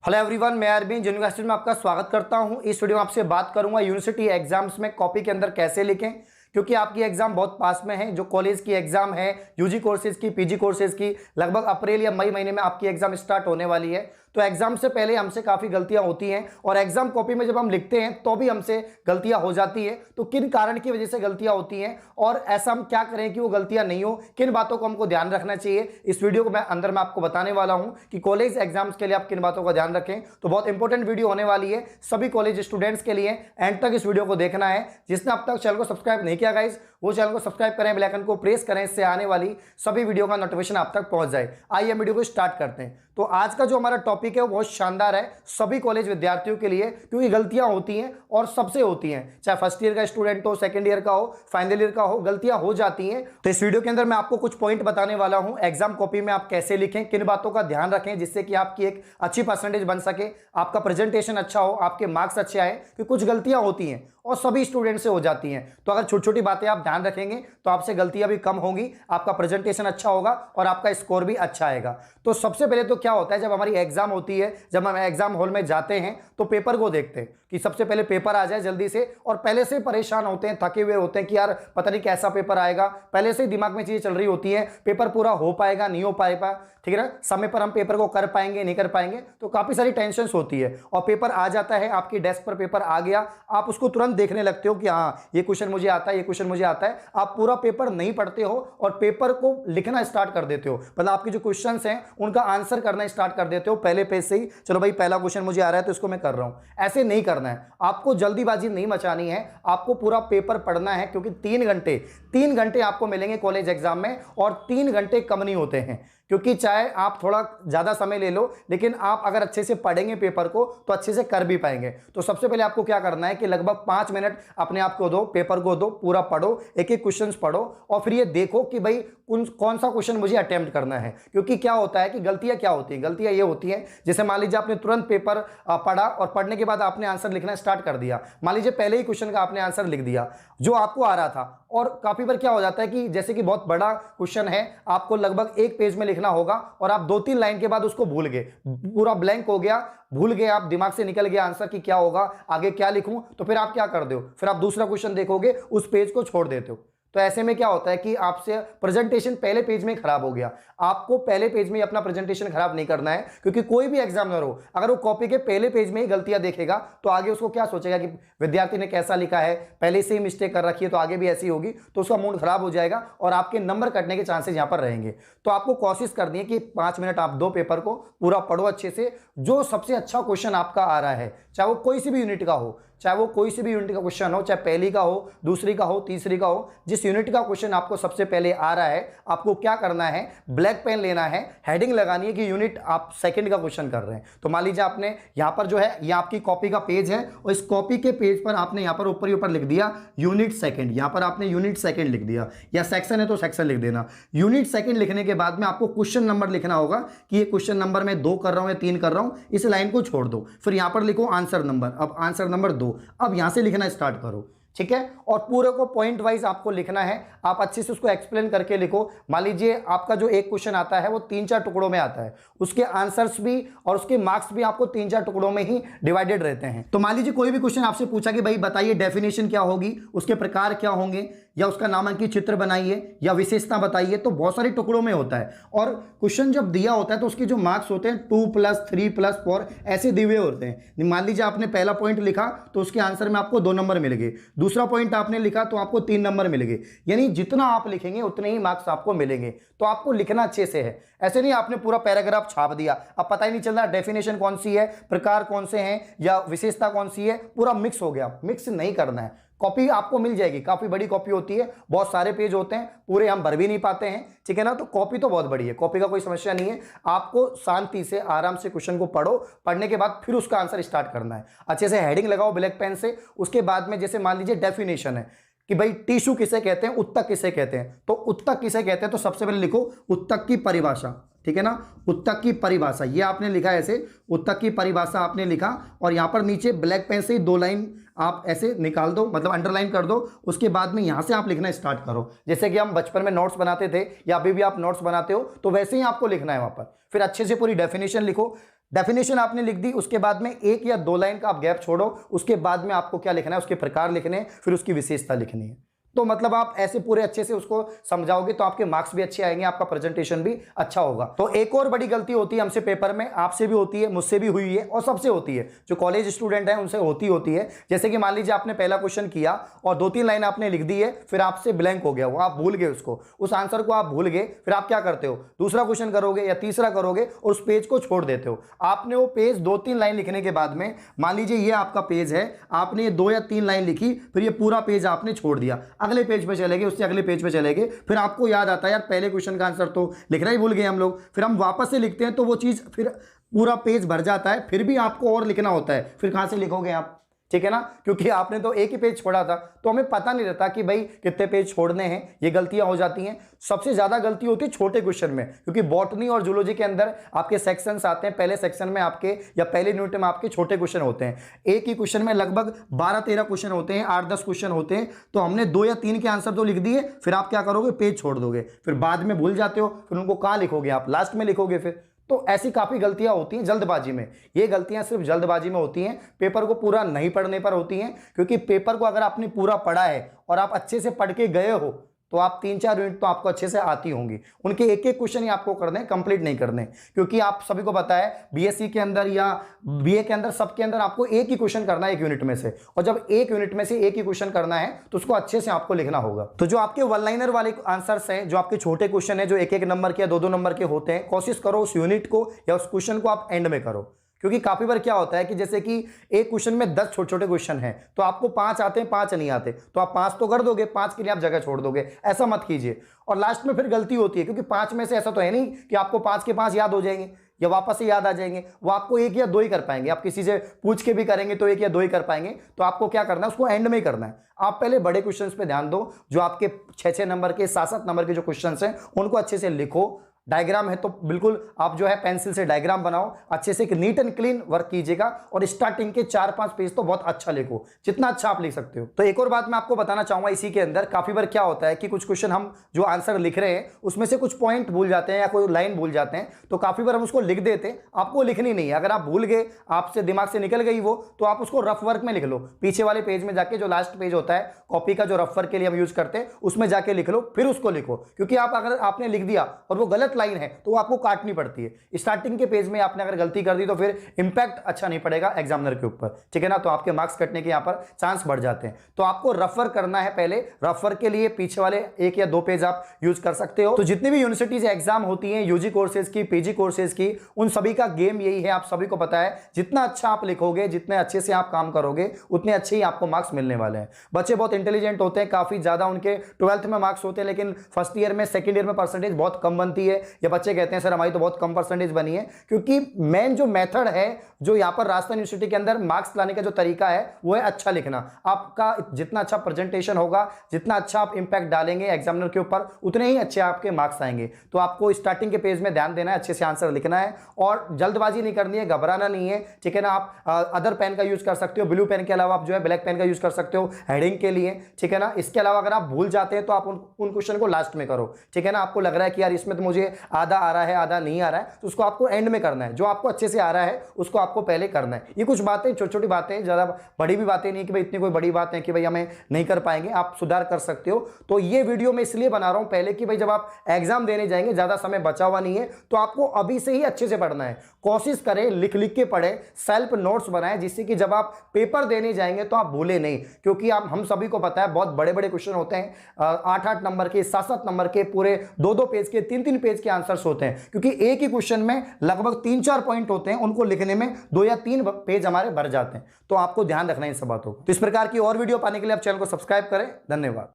Hello everyone, मैं Arvind university में आपका स्वागत करता हूं। इस वीडियो में आपसे बात करूंगा यूनिवर्सिटी एग्जाम्स में कॉपी के अंदर कैसे लिखें, क्योंकि आपकी एग्जाम बहुत पास में है। जो कॉलेज की एग्जाम है, यूजी कोर्सेज की, पीजी कोर्सेज की, लगभग अप्रैल या मई महीने में आपकी एग्जाम स्टार्ट होने वाली है। तो एग्जाम से पहले हमसे काफ़ी गलतियां होती हैं और एग्जाम कॉपी में जब हम लिखते हैं तो भी हमसे गलतियां हो जाती हैं। तो किन कारण की वजह से गलतियां होती हैं और ऐसा हम क्या करें कि वो गलतियां नहीं हो, किन बातों को हमको ध्यान रखना चाहिए, इस वीडियो को मैं आपको बताने वाला हूं कि कॉलेज एग्जाम्स के लिए आप किन बातों का ध्यान रखें। तो बहुत इंपॉर्टेंट वीडियो होने वाली है सभी कॉलेज स्टूडेंट्स के लिए। एंड तक इस वीडियो को देखना है। जिसने अब तक चैनल को सब्सक्राइब नहीं किया गाइस, वो चैनल को सब्सक्राइब करें, बेल आइकन को प्रेस करें, इससे आने वाली सभी वीडियो का नोटिफिकेशन आप तक पहुंच जाए। आइए हम वीडियो को स्टार्ट करते हैं। तो आज का जो हमारा टॉपिक है वो बहुत शानदार है सभी कॉलेज विद्यार्थियों के लिए, क्योंकि गलतियां होती हैं और सबसे होती हैं, चाहे फर्स्ट ईयर का स्टूडेंट हो, सेकंड ईयर का हो, फाइनल ईयर का हो, गलतियां हो जाती हैं। तो इस वीडियो के अंदर मैं आपको कुछ पॉइंट बताने वाला हूं एग्जाम कॉपी में आप कैसे लिखें, किन बातों का ध्यान रखें जिससे कि आपकी एक अच्छी परसेंटेज बन सके, आपका प्रेजेंटेशन अच्छा हो, आपके मार्क्स अच्छे आए। क्योंकि कुछ गलतियां होती हैं और सभी स्टूडेंट से हो जाती हैं। तो अगर छोटी छोटी बातें आप ध्यान रखेंगे तो आपसे गलतियां भी कम होंगी, आपका प्रेजेंटेशन अच्छा होगा और आपका स्कोर भी अच्छा आएगा। तो सबसे पहले तो क्या होता है, जब हमारी एग्जाम होती है, जब हम एग्जाम हॉल में जाते हैं तो पेपर को देखते हैं कि सबसे पहले पेपर आ जाए जल्दी से, और पहले से परेशान होते हैं, थके हुए होते हैं कि यार पता नहीं कैसा पेपर आएगा। पहले से ही दिमाग में चीजें चल रही होती है, पेपर पूरा हो पाएगा नहीं हो पाएगा, ठीक है ना, समय पर हम पेपर को कर पाएंगे नहीं कर पाएंगे, तो काफी सारी टेंशन होती है। और पेपर आ जाता है, आपकी डेस्क पर पेपर आ गया, आप उसको तुरंत देखने लगते हो कि हाँ ये क्वेश्चन मुझे आता है, ये क्वेश्चन मुझे आता है। आप पूरा पेपर नहीं पढ़ते हो और पेपर को लिखना स्टार्ट कर देते हो, मतलब आपके जो क्वेश्चंस हैं उनका आंसर करना स्टार्ट कर देते हो पहले पेज से ही। चलो भाई पहला क्वेश्चन मुझे आ रहा है तो इसको मैं कर रहा हूं। ऐसे नहीं करना है, आपको जल्दीबाजी नहीं मचानी है, आपको पूरा पेपर पढ़ना है। क्योंकि 3 घंटे आपको मिलेंगे कॉलेज एग्जाम में, और 3 घंटे कम नहीं होते हैं। क्योंकि चाहे आप थोड़ा ज्यादा समय ले लो, लेकिन आप अगर अच्छे से पढ़ेंगे पेपर को तो अच्छे से कर भी पाएंगे। तो सबसे पहले आपको क्या करना है कि लगभग 5 मिनट अपने आप को दो, पेपर को दो, पूरा पढ़ो, एक एक क्वेश्चन पढ़ो और फिर ये देखो कि भाई कौन सा क्वेश्चन मुझे अटेम्प्ट करना है। क्योंकि क्या होता है कि गलतियां क्या होती है, गलतियां ये होती हैं, जैसे मान लीजिए आपने तुरंत पेपर पढ़ा और पढ़ने के बाद आपने आंसर लिखना स्टार्ट कर दिया। मान लीजिए पहले ही क्वेश्चन का आपने आंसर लिख दिया जो आपको आ रहा था, और काफी बार क्या हो जाता है कि जैसे कि बहुत बड़ा क्वेश्चन है, आपको लगभग 1 पेज में लिखना होगा और आप 2-3 लाइन के बाद उसको भूल गए, पूरा ब्लैंक हो गया, भूल गए, आप दिमाग से निकल गया आंसर कि क्या होगा, आगे क्या लिखूं। तो फिर आप क्या कर दो, फिर आप दूसरा क्वेश्चन देखोगे, उस पेज को छोड़ देते हो। तो ऐसे में क्या होता है कि आपसे प्रेजेंटेशन पहले पेज में खराब हो गया। आपको पहले पेज में अपना प्रेजेंटेशन खराब नहीं करना है, क्योंकि कोई भी एग्जामिनर हो अगर वो कॉपी के पहले पेज में ही गलतियां देखेगा तो आगे उसको क्या सोचेगा कि विद्यार्थी ने कैसा लिखा है, पहले से ही मिस्टेक कर रखी है तो आगे भी ऐसी होगी, तो उसका मूड खराब हो जाएगा और आपके नंबर कटने के चांसेस यहां पर रहेंगे। तो आपको कोशिश करनी है कि 5 मिनट आप दो, पेपर को पूरा पढ़ो अच्छे से। जो सबसे अच्छा क्वेश्चन आपका आ रहा है, चाहे वो कोई सी भी यूनिट का हो, चाहे वो कोई सी भी यूनिट का क्वेश्चन हो, चाहे पहली का हो, दूसरी का हो, तीसरी का हो, जिस यूनिट का क्वेश्चन आपको सबसे पहले आ रहा है, आपको क्या करना है, ब्लैक पेन लेना है, हेडिंग लगानी है कि यूनिट आप सेकंड का क्वेश्चन कर रहे हैं। तो मान लीजिए आपने यहां पर जो है, ये आपकी कॉपी का पेज है और इस कॉपी के पेज पर आपने यहां पर ऊपर ही ऊपर लिख दिया यूनिट सेकंड, यहां पर आपने यूनिट सेकंड लिख दिया, या सेक्शन है तो सेक्शन लिख देना। यूनिट सेकंड लिखने के बाद में आपको क्वेश्चन नंबर लिखना होगा कि ये क्वेश्चन नंबर मैं 2 कर रहा हूं या 3 कर रहा हूं, इस लाइन को छोड़ दो। फिर यहां पर लिखो आंसर नंबर, अब आंसर नंबर 2, अब यहां से लिखना स्टार्ट करो, ठीक है। और पूरे को पॉइंट वाइज आपको लिखना है, आप अच्छे से उसको एक्सप्लेन करके लिखो। मान लीजिए आपका जो एक क्वेश्चन आता है वो 3-4 टुकड़ों में आता है, उसके आंसर्स भी और उसके मार्क्स भी आपको 3-4 टुकड़ों में ही डिवाइडेड रहते हैं। तो मान लीजिए कोई भी क्वेश्चन आपसे पूछा कि भाई बताइए डेफिनेशन क्या होगी, उसके प्रकार क्या होंगे, या उसका नामांकित चित्र बनाइए, या विशेषता बताइए, तो बहुत सारे टुकड़ों में होता है। और क्वेश्चन जब दिया होता है तो उसके जो मार्क्स होते हैं 2+, 3+4 ऐसे दिए हुए होते हैं। मान लीजिए आपने पहला पॉइंट लिखा तो उसके आंसर में आपको 2 नंबर मिल गए, दूसरा पॉइंट आपने लिखा तो आपको 3 नंबर मिल गए, यानी जितना आप लिखेंगे उतने ही मार्क्स आपको मिलेंगे। तो आपको लिखना अच्छे से है, ऐसे नहीं आपने पूरा पैराग्राफ छाप दिया, अब पता ही नहीं चल रहा डेफिनेशन कौन सी है, प्रकार कौन से हैं, या विशेषता कौन सी है, पूरा मिक्स हो गया। मिक्स नहीं करना है। कॉपी आपको मिल जाएगी, काफी बड़ी कॉपी होती है, बहुत सारे पेज होते हैं, पूरे हम भर भी नहीं पाते हैं, ठीक है ना। तो कॉपी तो बहुत बड़ी है, कॉपी का कोई समस्या नहीं है। आपको शांति से आराम से क्वेश्चन को पढ़ो, पढ़ने के बाद फिर उसका आंसर स्टार्ट करना है। अच्छे से हेडिंग लगाओ ब्लैक पेन से। उसके बाद में जैसे मान लीजिए डेफिनेशन है कि भाई टिश्यू किसे कहते हैं, उत्तक किसे कहते हैं, तो उत्तक किसे कहते हैं, तो सबसे पहले लिखो उत्तक की परिभाषा, ठीक है ना। उत्तक की परिभाषा ये आपने लिखा ऐसे, उत्तक की परिभाषा आपने लिखा, और यहां पर नीचे ब्लैक पेन से 2 लाइन आप ऐसे निकाल दो, मतलब अंडरलाइन कर दो। उसके बाद में यहां से आप लिखना स्टार्ट करो, जैसे कि हम बचपन में नोट्स बनाते थे या अभी भी आप नोट्स बनाते हो, तो वैसे ही आपको लिखना है वहां पर। फिर अच्छे से पूरी डेफिनेशन लिखो, डेफिनेशन आपने लिख दी, उसके बाद में एक या दो लाइन का आप गैप छोड़ो, उसके बाद में आपको क्या लिखना है, उसके प्रकार लिखने हैं, फिर उसकी विशेषता लिखनी है। तो मतलब आप ऐसे पूरे अच्छे से उसको समझाओगे तो आपके मार्क्स भी अच्छे आएंगे, आपका प्रेजेंटेशन भी अच्छा होगा। तो एक और बड़ी गलती होती है हमसे पेपर में, आपसे भी होती है, मुझसे भी हुई है और सबसे होती है, जो कॉलेज स्टूडेंट है उनसे होती है। जैसे कि मान लीजिए आपने पहला क्वेश्चन किया और 2-3 लाइन आपने लिख दी है, फिर आपसे ब्लैंक हो गया, वो आप भूल गए उसको, उस आंसर को आप भूल गए, फिर आप क्या करते हो, दूसरा क्वेश्चन करोगे या तीसरा करोगे और उस पेज को छोड़ देते हो। आपने वो पेज 2-3 लाइन लिखने के बाद में, मान लीजिए ये आपका पेज है, आपने 2 या 3 लाइन लिखी, फिर ये पूरा पेज आपने छोड़ दिया, अगले पेज पे चले गए, उससे अगले पेज पे चले गए, फिर आपको याद आता है यार पहले क्वेश्चन का आंसर तो लिखना ही भूल गए हम लोग, फिर हम वापस से लिखते हैं तो वो चीज फिर पूरा पेज भर जाता है, फिर भी आपको और लिखना होता है, फिर कहां से लिखोगे आप, ठीक है ना, क्योंकि आपने तो एक ही पेज छोड़ा था, तो हमें पता नहीं रहता कि भाई कितने पेज छोड़ने हैं, ये गलतियां हो जाती हैं। सबसे ज्यादा गलती होती है छोटे क्वेश्चन में, क्योंकि बॉटनी और जूलॉजी के अंदर आपके सेक्शंस आते हैं, पहले सेक्शन में आपके या पहले यूनिट में आपके छोटे क्वेश्चन होते हैं, एक ही क्वेश्चन में लगभग 12-13 क्वेश्चन होते हैं, 8-10 क्वेश्चन होते हैं, तो हमने 2 या 3 के आंसर तो लिख दिए, फिर आप क्या करोगे, पेज छोड़ दोगे, फिर बाद में भूल जाते हो, फिर उनको कहां लिखोगे आप, लास्ट में लिखोगे फिर। तो ऐसी काफी गलतियां होती हैं जल्दबाजी में, ये गलतियां सिर्फ जल्दबाजी में होती हैं, पेपर को पूरा नहीं पढ़ने पर होती हैं। क्योंकि पेपर को अगर आपने पूरा पढ़ा है और आप अच्छे से पढ़ के गए हो तो आप 3-4 यूनिट तो आपको अच्छे से आती होंगी, उनके एक एक क्वेश्चन ही आपको करने, कंप्लीट नहीं करने, क्योंकि आप सभी को पता है बीएससी के अंदर या बीए के अंदर सबके अंदर आपको एक ही क्वेश्चन करना है एक यूनिट में से, और जब एक यूनिट में से एक ही क्वेश्चन करना है तो उसको अच्छे से आपको लिखना होगा। तो जो आपके वन लाइनर वाले आंसर्स हैं, जो आपके छोटे क्वेश्चन है, जो 1-1 नंबर के या 2-2 नंबर के होते हैं, कोशिश करो उस यूनिट को या उस क्वेश्चन को आप एंड में करो। क्योंकि काफी बार क्या होता है कि जैसे कि एक क्वेश्चन में 10 छोटे छोटे क्वेश्चन हैं, तो आपको 5 आते हैं, 5 नहीं आते, तो आप 5 तो कर दोगे, 5 के लिए आप जगह छोड़ दोगे, ऐसा मत कीजिए। और लास्ट में फिर गलती होती है, क्योंकि 5 में से ऐसा तो है नहीं कि आपको 5 के 5 याद हो जाएंगे या वापस से याद आ जाएंगे, वो आपको 1 या 2 ही कर पाएंगे। आप किसी से पूछ के भी करेंगे तो 1 या 2 ही कर पाएंगे। तो आपको क्या करना है, उसको एंड में ही करना है। आप पहले बड़े क्वेश्चंस पे ध्यान दो, जो आपके 6-6 नंबर के 7-7 नंबर के जो क्वेश्चंस हैं उनको अच्छे से लिखो। डायग्राम है तो बिल्कुल आप जो है पेंसिल से डायग्राम बनाओ, अच्छे से एक नीट एंड क्लीन वर्क कीजिएगा, और स्टार्टिंग के 4-5 पेज तो बहुत अच्छा लिखो, जितना अच्छा आप लिख सकते हो। तो एक और बात मैं आपको बताना चाहूंगा इसी के अंदर, काफी बार क्या होता है कि कुछ क्वेश्चन हम जो आंसर लिख रहे हैं उसमें से कुछ पॉइंट भूल जाते हैं या कोई लाइन भूल जाते हैं, तो काफी बार हम उसको लिख देते हैं, आपको लिखनी नहीं है। अगर आप भूल गए, आपसे दिमाग से निकल गई वो, तो आप उसको रफ वर्क में लिख लो, पीछे वाले पेज में जाके, जो लास्ट पेज होता है कॉपी का, जो रफ वर्क के लिए हम यूज करते हैं, उसमें जाके लिख लो, फिर उसको लिखो। क्योंकि आप अगर आपने लिख दिया और वो गलत लाइन है तो आपको काटनी पड़ती है। स्टार्टिंग के पेज में आपने अगर गलती कर दी तो फिर इंपैक्ट अच्छा नहीं पड़ेगा एग्जामिनर के ऊपर, ठीक है ना, तो आपके मार्क्स कटने के यहां पर चांस बढ़ जाते हैं। तो आपको रफर करना है पहले, रफर के लिए पीछे वाले 1 या 2 पेज आप यूज कर सकते हो। तो जितनी भी यूनिवर्सिटीज एग्जाम होती हैं, यूजी कोर्सेज की, पीजी कोर्सेज की, उन सभी का गेम यही है, आप सभी को पता है, जितना अच्छा आप लिखोगे, जितने अच्छे से आप काम करोगे, उतने अच्छे ही आपको मार्क्स मिलने वाले हैं। बच्चे बहुत इंटेलिजेंट होते हैं, काफी ज्यादा उनके 12th में मार्क्स होते हैं, लेकिन फर्स्ट ईयर में, सेकंड ईयर में परसेंटेज बहुत कम बनती है। ये बच्चे कहते हैं सर हमारी तो बहुत कम परसेंटेज बनी है, क्योंकि मेन जो मेथड है, जो यहां पर राजस्थान यूनिवर्सिटी के अंदर मार्क्स लाने का जो तरीका है, वो है अच्छा लिखना। आपका जितना अच्छा प्रेजेंटेशन होगा, जितना अच्छा आप इंपैक्ट डालेंगे एग्जामिनर के ऊपर, उतने ही अच्छे आपके मार्क्स आएंगे। तो आपको स्टार्टिंग के पेज में ध्यान देना है, अच्छे से आंसर लिखना है और जल्दबाजी नहीं करनी है, घबराना नहीं है, ठीक है ना। आप अदर पेन का यूज कर सकते हो, ब्लू पेन के अलावा आप जो है ब्लैक पेन का यूज कर सकते हो हेडिंग के लिए, ठीक है ना। इसके अलावा अगर आप भूल जाते हैं तो आप उन क्वेश्चन को लास्ट में करो, ठीक है ना। आपको लग रहा है कि यार इसमें तो मुझे आधा आ रहा है, आधा नहीं आ रहा है, तो उसको आपको एंड में करना है। जो आपको अच्छे से आ रहा है उसको आपको पहले करना है। ये कुछ बातें छोटी छोटी बातें, ज्यादा बड़ी भी बातें नहीं कि भाई इतनी कोई बड़ी बात है कि भाई हमें नहीं कर पाएंगे, आप सुधार कर सकते हो। तो ये वीडियो मैं इसलिए बना रहा हूं पहले कि भाई जब आप एग्जाम देने जाएंगे, ज्यादा समय बचा हुआ नहीं है, तो आपको अभी से ही अच्छे से पढ़ना है। कोशिश करें लिख लिख के पढ़े, सेल्फ नोट्स बनाएं, जिससे कि जब आप पेपर देने जाएंगे तो आप भूले नहीं। क्योंकि आप हम सभी को पता है बहुत बड़े बड़े क्वेश्चन होते हैं, 8-8 नंबर के, 7-7 नंबर के, पूरे 2-2 पेज के, 3-3 पेज के आंसर्स होते हैं। क्योंकि एक ही क्वेश्चन में लगभग 3-4 पॉइंट होते हैं, उनको लिखने में 2 या 3 पेज हमारे भर जाते हैं। तो आपको ध्यान रखना है इन सब बातों को। तो इस प्रकार की और वीडियो पाने के लिए आप चैनल को सब्सक्राइब करें। धन्यवाद।